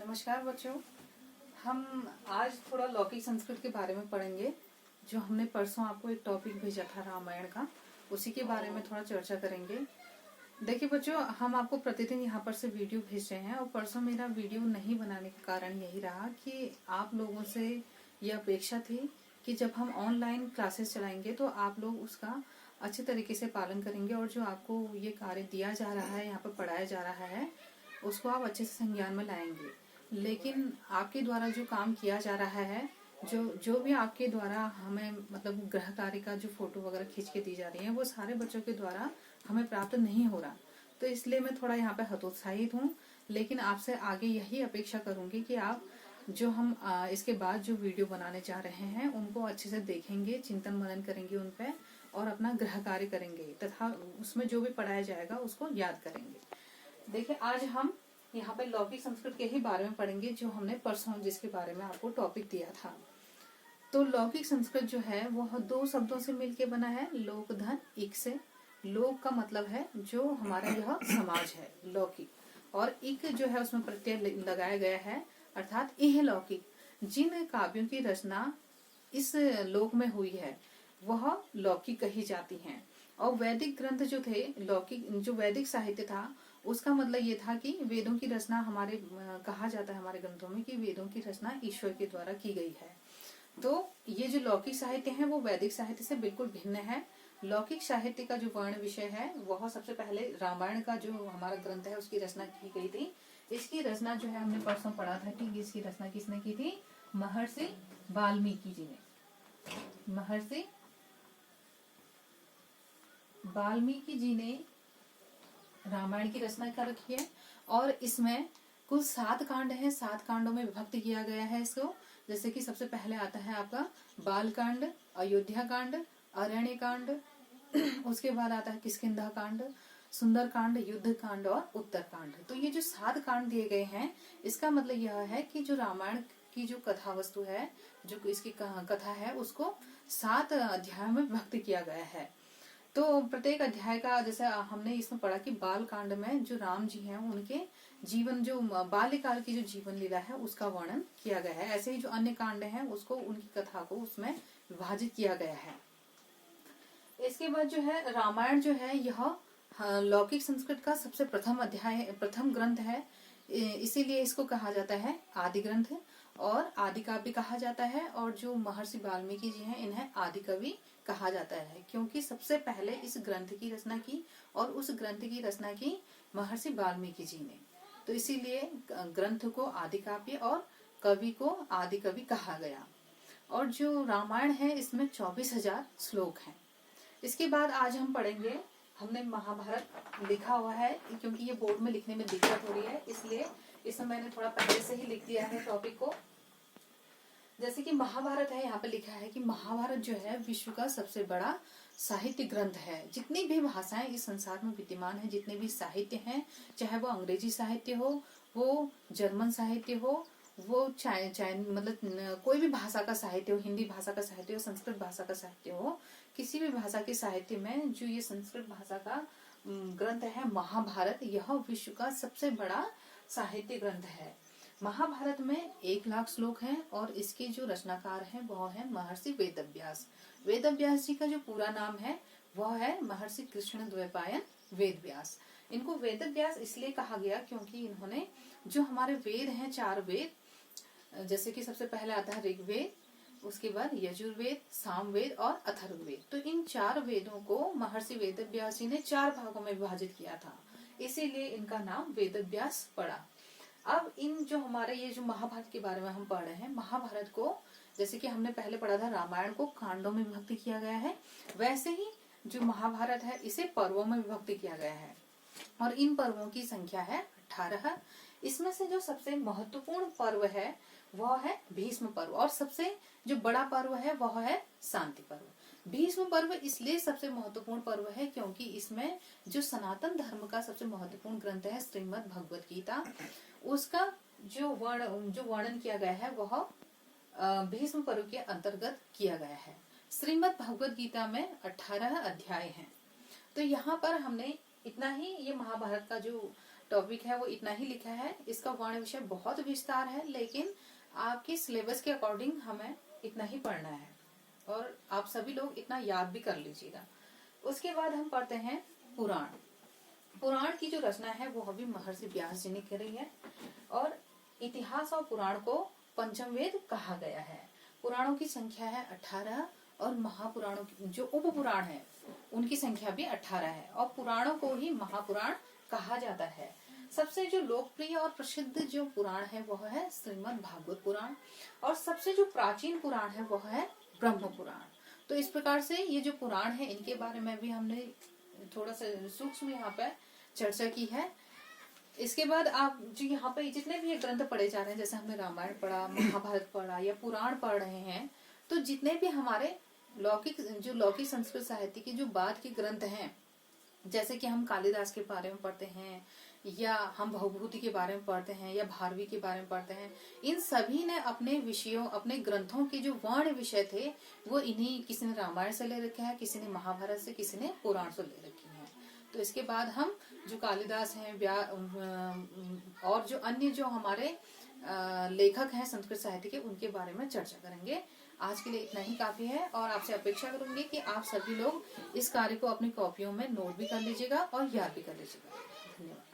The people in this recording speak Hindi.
नमस्कार बच्चों। हम आज थोड़ा लौकिक संस्कृत के बारे में पढ़ेंगे। जो हमने परसों आपको एक टॉपिक भेजा था रामायण का, उसी के बारे में थोड़ा चर्चा करेंगे। देखिए बच्चों, हम आपको प्रतिदिन यहाँ पर से वीडियो भेज रहे हैं और परसों मेरा वीडियो नहीं बनाने का कारण यही रहा कि आप लोगों से यह अपेक्षा थी कि जब हम ऑनलाइन क्लासेस चलाएंगे तो आप लोग उसका अच्छे तरीके से पालन करेंगे और जो आपको ये कार्य दिया जा रहा है, यहाँ पर पढ़ाया जा रहा है, उसको आप अच्छे से संज्ञान में लाएंगे। लेकिन आपके द्वारा जो काम किया जा रहा है, जो भी आपके द्वारा हमें मतलब गृह कार्य का जो फोटो वगैरह खींच के दी जा रही है, वो सारे बच्चों के द्वारा हमें प्राप्त नहीं हो रहा। तो इसलिए मैं थोड़ा यहाँ पे हतोत्साहित हूँ। लेकिन आपसे आगे यही अपेक्षा करूंगी कि आप जो हम इसके बाद जो वीडियो बनाने जा रहे हैं उनको अच्छे से देखेंगे, चिंतन मनन करेंगे उन पे और अपना गृह कार्य करेंगे तथा उसमें जो भी पढ़ाया जाएगा उसको याद करेंगे। देखिए, आज हम यहाँ पे लौकिक संस्कृत के ही बारे में पढ़ेंगे, जो हमने परसों जिसके बारे में आपको टॉपिक दिया था। तो लौकिक संस्कृत जो है वह दो शब्दों से मिलके बना है, लोक धन इक से। लोक का मतलब है जो हमारा यह समाज है, लौकिक, और इक जो है उसमें प्रत्यय लगाया गया है, अर्थात इह लौकिक। जिन काव्यों की रचना इस लोक में हुई है वह लौकिक कही जाती हैं। और वैदिक ग्रंथ जो थे, लौकिक जो वैदिक साहित्य था, उसका मतलब ये था कि वेदों की रचना हमारे कहा जाता है हमारे ग्रंथों में कि वेदों की रचना ईश्वर के द्वारा की गई है। तो ये जो लौकिक साहित्य है वो वैदिक साहित्य से बिल्कुल भिन्न है। लौकिक साहित्य का जो वर्ण विषय है वह सबसे पहले रामायण का जो हमारा ग्रंथ है उसकी रचना की गई थी। इसकी रचना जो है हमने परसों पढ़ा था कि इसकी रचना किसने की थी? महर्षि वाल्मीकि जी ने। महर्षि वाल्मीकि जी ने रामायण की रचना कर रखी है और इसमें कुल 7 कांड हैं। 7 कांडों में विभक्त किया गया है इसको। जैसे कि सबसे पहले आता है आपका बाल कांड, अयोध्या कांड, अरण्य कांड, उसके बाद आता है किष्किंधा कांड, सुंदर कांड, युद्ध कांड और उत्तर कांड। तो ये जो 7 कांड दिए गए हैं, इसका मतलब यह है कि जो रामायण की जो कथा वस्तु है, जो इसकी कथा है, उसको 7 अध्यायों में विभक्त किया गया है। तो प्रत्येक अध्याय का, जैसे हमने इसमें पढ़ा कि बाल कांड में जो राम जी हैं उनके जीवन, जो बाल्यकाल की जो जीवन लीला है उसका वर्णन किया गया है। ऐसे ही जो अन्य कांड हैं उसको, उनकी कथा को उसमें विभाजित किया गया है। इसके बाद जो है रामायण जो है यह लौकिक संस्कृत का सबसे प्रथम अध्याय, प्रथम ग्रंथ है। इसीलिए इसको कहा जाता है आदि ग्रंथ और आदि काव्य कहा जाता है। और जो महर्षि वाल्मीकि जी हैं इन्हें आदि कवि कहा जाता है, क्योंकि सबसे पहले इस ग्रंथ की रचना की और उस ग्रंथ की रचना की महर्षि वाल्मीकि जी ने। तो इसीलिए ग्रंथ को आदि काव्य और कवि को आदि कवि कहा गया। और जो रामायण है इसमें 24,000 श्लोक हैं। इसके बाद आज हम पढ़ेंगे, हमने महाभारत लिखा हुआ है क्योंकि ये बोर्ड में लिखने में दिक्कत हो रही है, इसलिए इसमें मैंने थोड़ा पहले से ही लिख दिया है टॉपिक को। जैसे कि महाभारत है, यहाँ पे लिखा है कि महाभारत जो है विश्व का सबसे बड़ा साहित्य ग्रंथ है। जितनी भी भाषाएं इस संसार में विद्यमान है, जितने भी साहित्य हैं, चाहे वो अंग्रेजी साहित्य हो, वो जर्मन साहित्य हो, वो मतलब कोई भी भाषा का साहित्य हो, हिंदी भाषा का साहित्य हो, संस्कृत भाषा का साहित्य हो, किसी भी भाषा के साहित्य में जो ये संस्कृत भाषा का ग्रंथ है महाभारत, यह विश्व का सबसे बड़ा साहित्य ग्रंथ है। महाभारत में 1,00,000 श्लोक हैं और इसके जो रचनाकार हैं वह है महर्षि वेदव्यास। वेदव्यास जी का जो पूरा नाम है वह है महर्षि कृष्ण द्वैपायन वेदव्यास। इनको वेदव्यास इसलिए कहा गया क्योंकि इन्होंने जो हमारे वेद हैं, 4 वेद, जैसे कि सबसे पहले आता है ऋग्वेद, उसके बाद यजुर्वेद, सामवेद और अथर्ववेद। तो इन 4 वेदों को महर्षि वेदव्यास जी ने 4 भागों में विभाजित किया था, इसीलिए इनका नाम वेदव्यास पड़ा। अब इन जो हमारे ये जो महाभारत के बारे में हम पढ़ रहे हैं, महाभारत को जैसे कि हमने पहले पढ़ा था रामायण को कांडों में विभक्त किया गया है, वैसे ही जो महाभारत है इसे पर्वों में विभक्त किया गया है और इन पर्वों की संख्या है 18। इसमें से जो सबसे महत्वपूर्ण पर्व है वह है भीष्म पर्व और सबसे जो बड़ा पर्व है वह है शांति पर्व। भीष्म पर्व इसलिए सबसे महत्वपूर्ण पर्व है क्योंकि इसमें जो सनातन धर्म का सबसे महत्वपूर्ण ग्रंथ है श्रीमद् भगवत गीता, उसका जो वर्णन किया गया है वह भीष्म पर्व के अंतर्गत किया गया है। श्रीमद् भगवत गीता में 18 अध्याय हैं। तो यहाँ पर हमने इतना ही ये महाभारत का जो टॉपिक है वो इतना ही लिखा है। इसका वर्ण विषय बहुत विस्तार है, लेकिन आपके सिलेबस के अकॉर्डिंग हमें इतना ही पढ़ना है और आप सभी लोग इतना याद भी कर लीजिएगा। उसके बाद हम पढ़ते हैं पुराण। पुराण की जो रचना है वो अभी महर्षि व्यास जी ने करी है और इतिहास और पुराण को पंचम वेद कहा गया है। पुराणों की संख्या है 18 और महापुराणों की जो उप पुराण है उनकी संख्या भी 18 है और पुराणों को ही महापुराण कहा जाता है। सबसे जो लोकप्रिय और प्रसिद्ध जो पुराण है वह है श्रीमद् भागवत पुराण और सबसे जो प्राचीन पुराण है वह है ब्रह्म पुराण। तो इस प्रकार से ये जो पुराण है इनके बारे में भी हमने थोड़ा सा सूक्ष्म यहाँ पे चर्चा की है। इसके बाद आप जो यहाँ पे जितने भी ये ग्रंथ पढ़े जा रहे हैं, जैसे हमने रामायण पढ़ा, महाभारत पढ़ा या पुराण पढ़ रहे हैं, तो जितने भी हमारे लौकिक संस्कृत साहित्य की जो बाद के ग्रंथ हैं, जैसे कि हम कालिदास के बारे में पढ़ते हैं या हम भवभूति के बारे में पढ़ते हैं या भारवी के बारे में पढ़ते हैं, इन सभी ने अपने विषयों अपने ग्रंथों के जो वर्ण विषय थे वो इन्हीं, किसी ने रामायण से ले रखे हैं, किसी ने महाभारत से, किसी ने पुराण से ले रखी है। तो इसके बाद हम जो कालिदास हैं और जो अन्य जो हमारे लेखक हैं संस्कृत साहित्य के, उनके बारे में चर्चा करेंगे। आज के लिए इतना ही काफी है और आपसे अपेक्षा करूंगी कि आप सभी लोग इस कार्य को अपनी कॉपियों में नोट भी कर लीजिएगा और याद भी कर लीजिएगा। धन्यवाद।